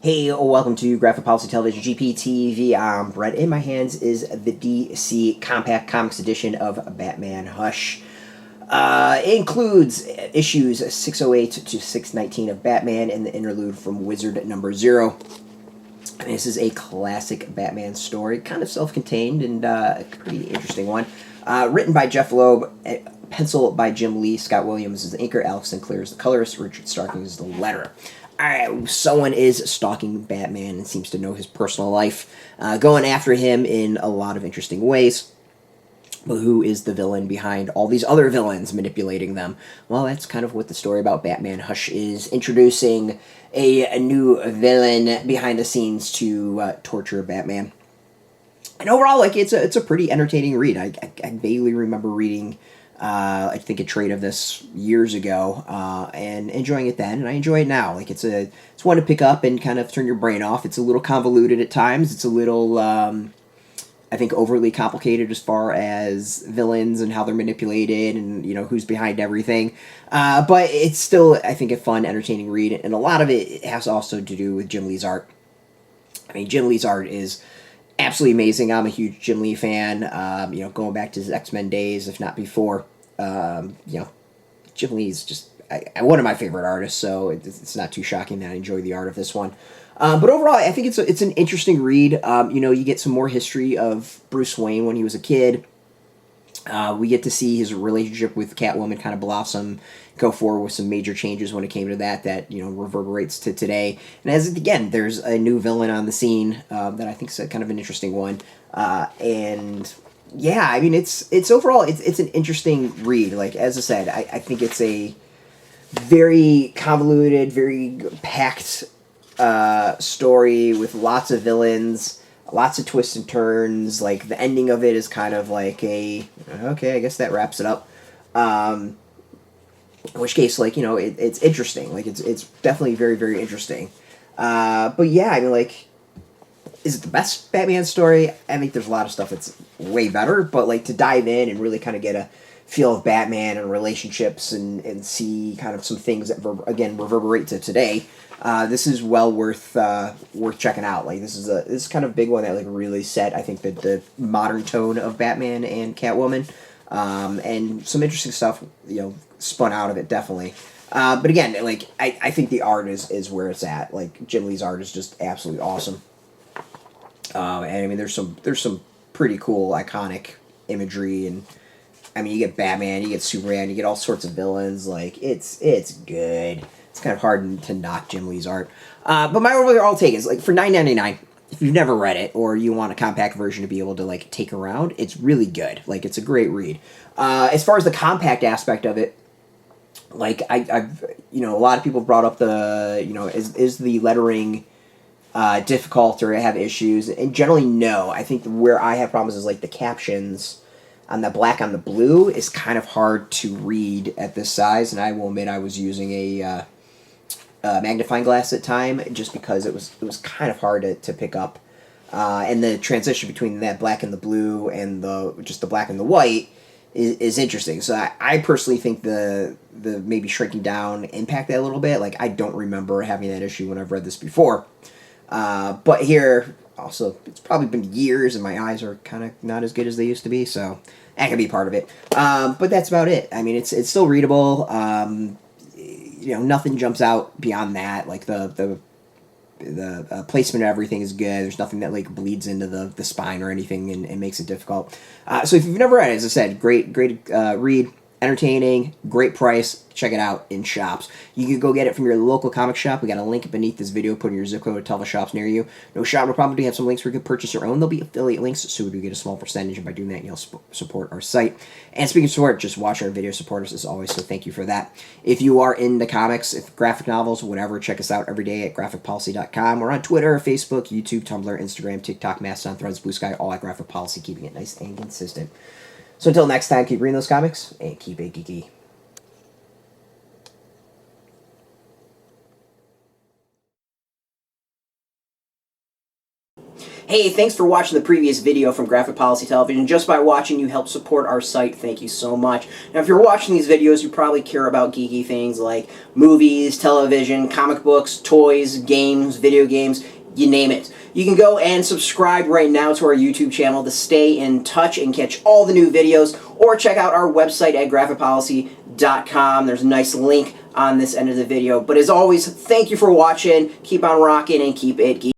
Hey, welcome to Graphic Policy Television GPTV. I'm Brett. In my hands is the DC Compact Comics edition of Batman Hush. It includes issues 608 to 619 of Batman and the interlude from Wizard number 0. This is a classic Batman story, kind of self-contained and a pretty interesting one. Written by Jeph Loeb, pencil by Jim Lee, Scott Williams is the inker, Alex Sinclair is the colorist, Richard Starkings is the letterer. Alright, someone is stalking Batman and seems to know his personal life, going after him in a lot of interesting ways. But who is the villain behind all these other villains manipulating them? Well, that's kind of what the story about Batman Hush is, introducing a new villain behind the scenes to torture Batman. And overall, like it's a pretty entertaining read. I vaguely remember reading, I think a trade of this years ago, and enjoying it then, and I enjoy it now. Like it's one to pick up and kind of turn your brain off. It's a little convoluted at times. It's a little, I think, overly complicated as far as villains and how they're manipulated and who's behind everything. But it's still, I think, a fun, entertaining read, and a lot of it has also to do with Jim Lee's art. I mean, Jim Lee's art is absolutely amazing. I'm a huge Jim Lee fan. Going back to his X-Men days, if not before. Jim Lee's just one of my favorite artists, so it's not too shocking that I enjoy the art of this one. But overall, I think it's an interesting read. You get some more history of Bruce Wayne when he was a kid. We get to see his relationship with Catwoman kind of blossom, go forward with some major changes when it came to that reverberates to today. And again, there's a new villain on the scene that I think is kind of an interesting one. And yeah, I mean, it's overall it's an interesting read. Like as I said, I think it's a very convoluted, very packed story with lots of villains, lots of twists and turns. Like the ending of it is kind of like okay, I guess that wraps it up. In which case, it's interesting. Like it's definitely very, very interesting. But yeah, I mean, like, is it the best Batman story? I think there's a lot of stuff that's way better. But like to dive in and really kind of get a feel of Batman and relationships and see kind of some things that again reverberate to today. This is well worth checking out. Like this is kind of big one that like really set, I think, the modern tone of Batman and Catwoman, and some interesting stuff spun out of it definitely. But again, like I think the art is where it's at. Like Jim Lee's art is just absolutely awesome. And I mean there's some pretty cool iconic imagery, and I mean you get Batman, you get Superman, you get all sorts of villains. Like it's good. It's kind of hard to knock Jim Lee's art. But my overall take is, like, for $9.99, if you've never read it or you want a compact version to be able to, like, take around, it's really good. Like, it's a great read. As far as the compact aspect of it, like, I've a lot of people brought up the, is the lettering difficult or have issues? And generally, no. I think where I have problems is, like, the captions on the black on the blue is kind of hard to read at this size, and I will admit I was using a magnifying glass at time just because it was kind of hard to pick up, and the transition between that black and the blue and the black and the white is interesting. So I personally think the maybe shrinking down impact that a little bit. Like I don't remember having that issue when I've read this before, but here also it's probably been years and my eyes are kind of not as good as they used to be, so that could be part of it. But that's about it. I mean, it's still readable. Nothing jumps out beyond that. Like the placement of everything is good. There's nothing that like bleeds into the spine or anything and makes it difficult. So if you've never read it, as I said, great read, entertaining, great price. Check it out in shops. You can go get it from your local comic shop. We got a link beneath this video. Put in your zip code to tell the shops near you. No shop will probably have some links where you can purchase your own. There'll be affiliate links, so we do get a small percentage, and by doing that, you'll support our site. And speaking of support, just watch our video, support us as always, so thank you for that. If you are into comics, if graphic novels, whatever, check us out every day at graphicpolicy.com. We're on Twitter, Facebook, YouTube, Tumblr, Instagram, TikTok, Mastodon, Threads, Blue Sky, all at Graphic Policy, keeping it nice and consistent. So until next time, keep reading those comics, and keep it geeky. Hey, thanks for watching the previous video from Graphic Policy Television. Just by watching, you help support our site. Thank you so much. Now, if you're watching these videos, you probably care about geeky things like movies, television, comic books, toys, games, video games, you name it. You can go and subscribe right now to our YouTube channel to stay in touch and catch all the new videos, or check out our website at graphicpolicy.com. There's a nice link on this end of the video. But as always, thank you for watching. Keep on rocking and keep it geeky.